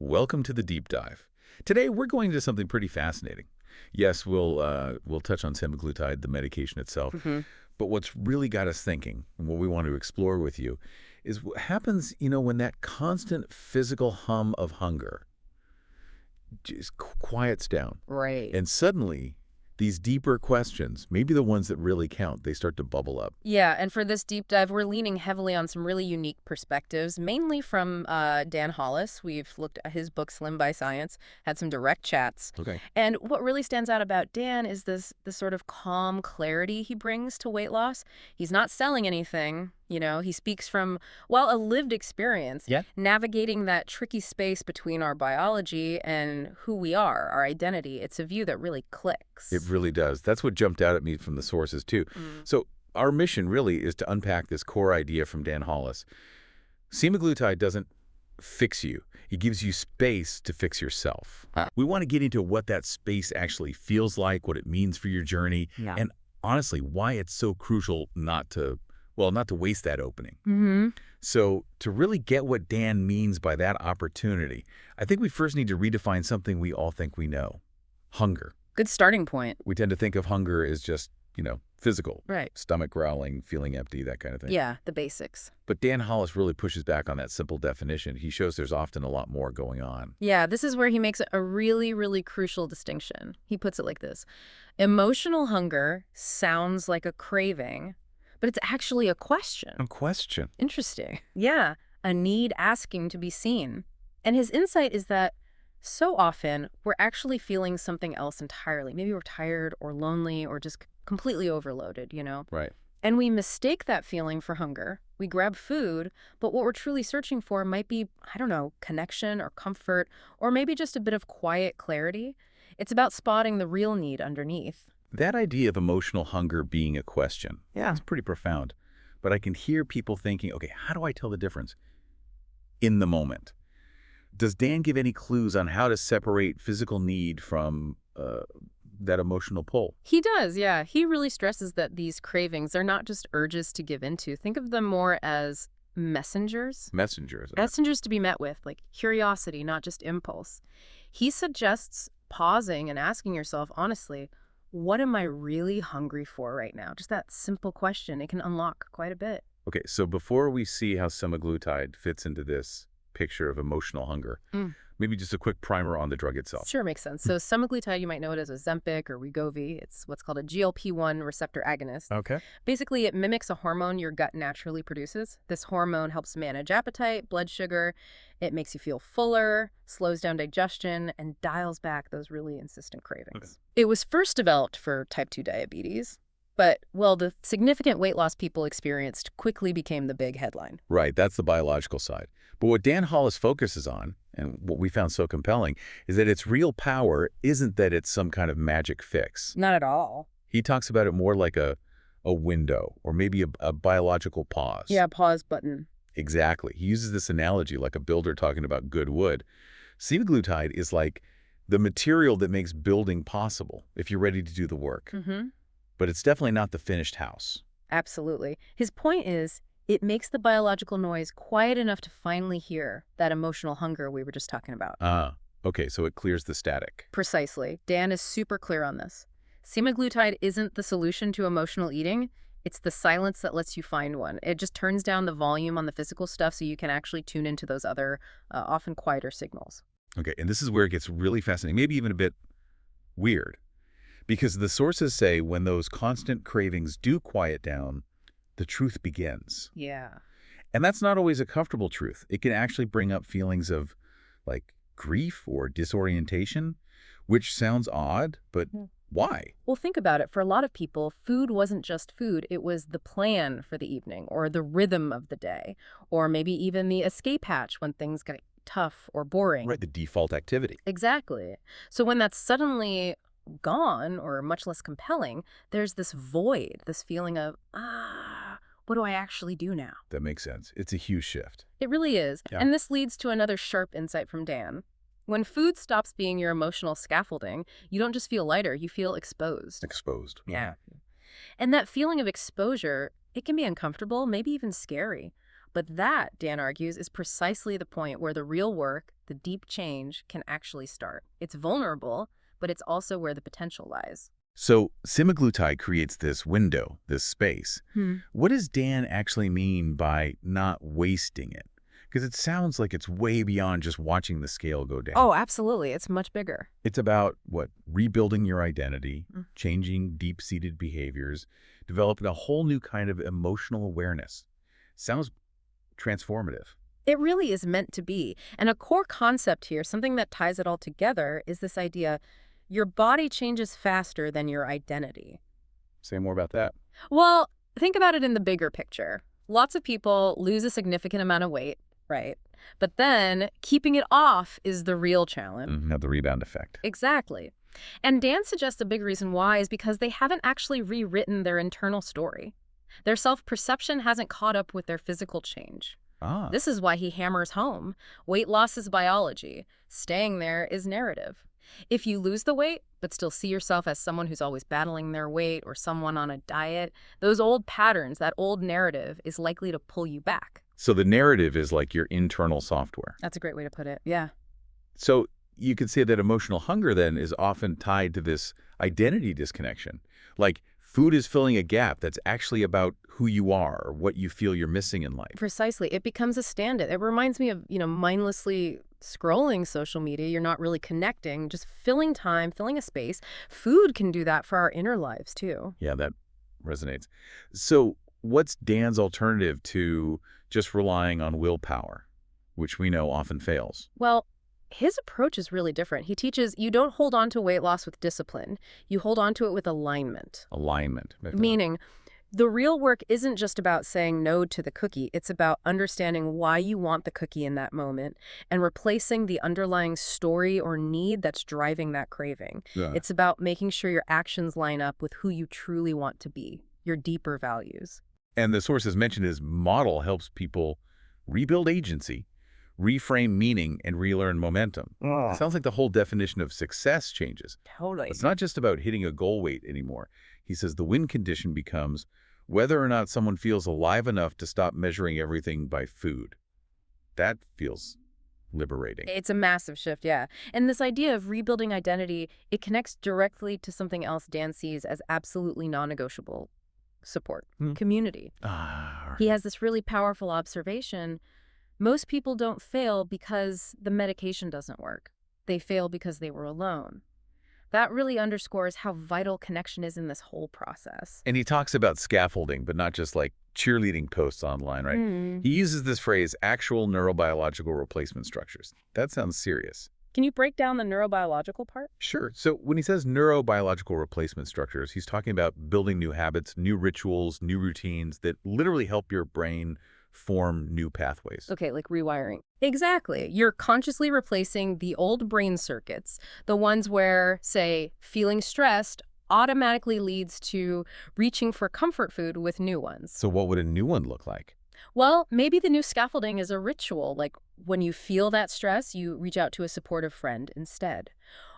Welcome to the deep dive. Today we're going into something pretty fascinating. Yes, we'll touch on semaglutide, the medication itself, Hmm. but what's really got us thinking, and what we want to explore with you, is what happens, when that constant physical hum of hunger just quiets down, Right. and suddenly these deeper questions, maybe the ones that really count, they start to bubble up. Yeah, and for this deep dive, we're leaning heavily on some really unique perspectives, mainly from Dan Hollis. We've looked at his book, Slim by Science, had some direct chats. Okay. And what really stands out about Dan is this sort of calm clarity he brings to weight loss. He's not selling anything, he speaks from, well, a lived experience, Yeah. navigating that tricky space between our biology and who we are, our identity. It's a view that really clicks. It really does. That's what jumped out at me from the sources, too. Mm. So our mission really is to unpack this core idea from Dan Hollis. Semaglutide doesn't fix you. It gives you space to fix yourself. We want to get into what that space actually feels like, what it means for your journey, Yeah. and honestly, why it's so crucial not to waste that opening. Mm-hmm. So to really get what Dan means by that opportunity, I think we first need to redefine something we all think we know: hunger. Good starting point. We tend to think of hunger as just, physical. Right. Stomach growling, feeling empty, that kind of thing. Yeah, the basics. But Dan Hollis really pushes back on that simple definition. He shows there's often a lot more going on. Yeah, this is where he makes a really, really crucial distinction. He puts it like this. Emotional hunger sounds like a craving, but it's actually a question. A question. Interesting. Yeah, a need asking to be seen. And his insight is that so often we're actually feeling something else entirely. Maybe we're tired or lonely or just completely overloaded. Right. And we mistake that feeling for hunger. We grab food, but what we're truly searching for might be, I don't know, connection or comfort, or maybe just a bit of quiet clarity. It's about spotting the real need underneath. That idea of emotional hunger being a question, Yeah. it's pretty profound. But I can hear people thinking, okay, how do I tell the difference in the moment? Does Dan give any clues on how to separate physical need from that emotional pull? He does, yeah. He really stresses that these cravings are not just urges to give into. Think of them more as messengers. Messengers. Messengers to be met with, like curiosity, not just impulse. He suggests pausing and asking yourself, honestly, what am I really hungry for right now? Just that simple question. It can unlock quite a bit. Okay, so before we see how semaglutide fits into this picture of emotional hunger, maybe just a quick primer on the drug itself. Sure, makes sense. So semaglutide, you might know it as Ozempic or Wegovy. It's what's called a GLP-1 receptor agonist. Okay. Basically, it mimics a hormone your gut naturally produces. This hormone helps manage appetite, blood sugar. It makes you feel fuller, slows down digestion, and dials back those really insistent cravings. Okay. It was first developed for type 2 diabetes, but, well, the significant weight loss people experienced quickly became the big headline. Right, that's the biological side. But what Dan Hollis focuses on, and what we found so compelling, is that its real power isn't that it's some kind of magic fix. Not at all. He talks about it more like a window, or maybe a biological pause. Yeah, pause button. Exactly. He uses this analogy like a builder talking about good wood. Semaglutide is like the material that makes building possible if you're ready to do the work. Mm-hmm. But it's definitely not the finished house. Absolutely. His point is, it makes the biological noise quiet enough to finally hear that emotional hunger we were just talking about. Okay, so it clears the static. Precisely. Dan is super clear on this. Semaglutide isn't the solution to emotional eating. It's the silence that lets you find one. It just turns down the volume on the physical stuff so you can actually tune into those other, often quieter signals. Okay, and this is where it gets really fascinating, maybe even a bit weird. Because the sources say when those constant cravings do quiet down, the truth begins. Yeah. And that's not always a comfortable truth. It can actually bring up feelings of, like, grief or disorientation, which sounds odd, but why? Well, think about it. For a lot of people, food wasn't just food. It was the plan for the evening or the rhythm of the day, or maybe even the escape hatch when things get tough or boring. Right, the default activity. Exactly. So when that's suddenly gone or much less compelling, there's this void, this feeling of, what do I actually do now? That makes sense. It's a huge shift. It really is. Yeah. And this leads to another sharp insight from Dan. When food stops being your emotional scaffolding, you don't just feel lighter, you feel exposed. Exposed. Yeah. And that feeling of exposure, it can be uncomfortable, maybe even scary. But that, Dan argues, is precisely the point where the real work, the deep change, can actually start. It's vulnerable, but it's also where the potential lies. So semaglutide creates this window, this space. What does Dan actually mean by not wasting it? Because it sounds like it's way beyond just watching the scale go down. Oh, absolutely. It's much bigger. It's about, what, rebuilding your identity, changing deep-seated behaviors, developing a whole new kind of emotional awareness. Sounds transformative. It really is meant to be. And a core concept here, something that ties it all together, is this idea: your body changes faster than your identity. Say more about that. Well, think about it in the bigger picture. Lots of people lose a significant amount of weight, right? But then keeping it off is the real challenge. Have the rebound effect. Exactly. And Dan suggests a big reason why is because they haven't actually rewritten their internal story. Their self-perception hasn't caught up with their physical change. This is why he hammers home: weight loss is biology. Staying there is narrative. If you lose the weight, but still see yourself as someone who's always battling their weight or someone on a diet, those old patterns, that old narrative, is likely to pull you back. So the narrative is like your internal software. That's a great way to put it. Yeah. So you could say that emotional hunger then is often tied to this identity disconnection. Like food is filling a gap that's actually about who you are or what you feel you're missing in life. Precisely. It becomes a stand-in. It reminds me of, mindlessly scrolling social media. You're not really connecting, just filling time, filling a space. Food can do that for our inner lives too. Yeah, that resonates. So what's Dan's alternative to just relying on willpower, which we know often fails? Well, his approach is really different. He teaches you don't hold on to weight loss with discipline. You hold on to it with alignment. Alignment. Meaning, the real work isn't just about saying no to the cookie. It's about understanding why you want the cookie in that moment and replacing the underlying story or need that's driving that craving. Yeah. It's about making sure your actions line up with who you truly want to be, your deeper values. And the sources mentioned his model helps people rebuild agency, reframe meaning, and relearn momentum. It sounds like the whole definition of success changes. Totally. It's not just about hitting a goal weight anymore. He says the win condition becomes whether or not someone feels alive enough to stop measuring everything by food. That feels liberating. It's a massive shift, yeah. And this idea of rebuilding identity, it connects directly to something else Dan sees as absolutely non-negotiable: support, community. He has this really powerful observation. Most people don't fail because the medication doesn't work. They fail because they were alone. That really underscores how vital connection is in this whole process. And he talks about scaffolding, but not just like cheerleading posts online, right? He uses this phrase, actual neurobiological replacement structures. That sounds serious. Can you break down the neurobiological part? Sure. So when he says neurobiological replacement structures, he's talking about building new habits, new rituals, new routines that literally help your brain form new pathways. Okay, like rewiring. Exactly. You're consciously replacing the old brain circuits, the ones where, say, feeling stressed automatically leads to reaching for comfort food, with new ones. So what would a new one look like? Well, maybe the new scaffolding is a ritual, like when you feel that stress, you reach out to a supportive friend instead.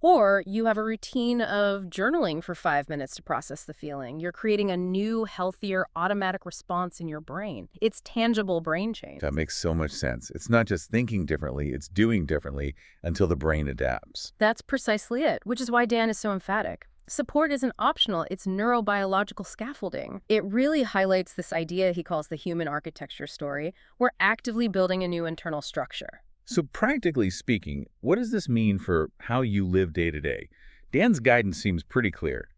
Or you have a routine of journaling for 5 minutes to process the feeling. You're creating a new, healthier, automatic response in your brain. It's tangible brain change. That makes so much sense. It's not just thinking differently, it's doing differently until the brain adapts. That's precisely it, which is why Dan is so emphatic. Support isn't optional, it's neurobiological scaffolding. It really highlights this idea he calls the human architecture story. We're actively building a new internal structure. So practically speaking, what does this mean for how you live day to day? Dan's guidance seems pretty clear.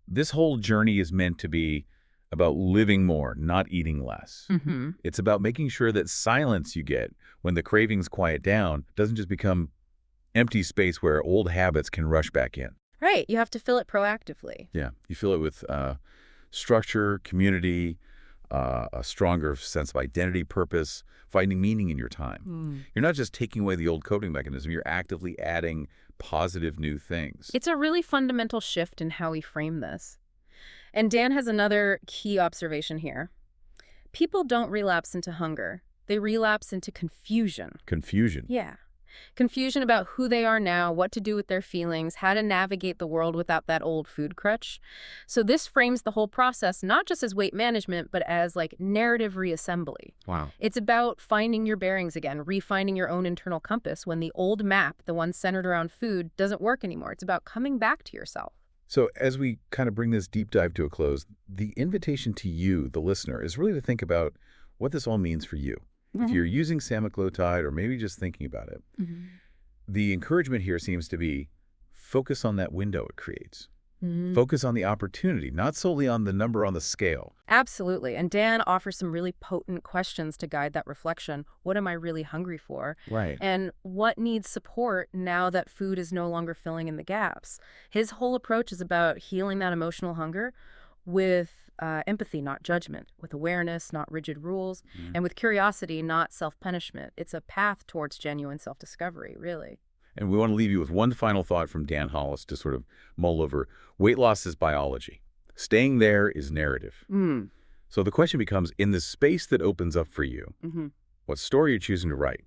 This whole journey is meant to be about living more, not eating less. It's about making sure that silence you get when the cravings quiet down doesn't just become empty space where old habits can rush back in. Right, you have to fill it proactively. Yeah, you fill it with structure, community, a stronger sense of identity, purpose, finding meaning in your time. You're not just taking away the old coping mechanism, you're actively adding positive new things. It's a really fundamental shift in how we frame this. And Dan has another key observation here. People don't relapse into hunger. They relapse into confusion. Confusion. Yeah. Confusion about who they are now, what to do with their feelings, how to navigate the world without that old food crutch. So this frames the whole process not just as weight management, but as like narrative reassembly. Wow. It's about finding your bearings again, refining your own internal compass when the old map, the one centered around food, doesn't work anymore. It's about coming back to yourself. So as we kind of bring this deep dive to a close, the invitation to you, the listener, is really to think about what this all means for you. If you're using semaglutide or maybe just thinking about it, the encouragement here seems to be focus on that window it creates. Focus on the opportunity, not solely on the number on the scale. Absolutely. And Dan offers some really potent questions to guide that reflection. What am I really hungry for? Right. And what needs support now that food is no longer filling in the gaps? His whole approach is about healing that emotional hunger with empathy, not judgment, with awareness, not rigid rules, and with curiosity, not self-punishment. It's a path towards genuine self-discovery, really. And we want to leave you with one final thought from Dan Hollis to sort of mull over. Weight loss is biology. Staying there is narrative. So the question becomes, in the space that opens up for you, what story you're choosing to write?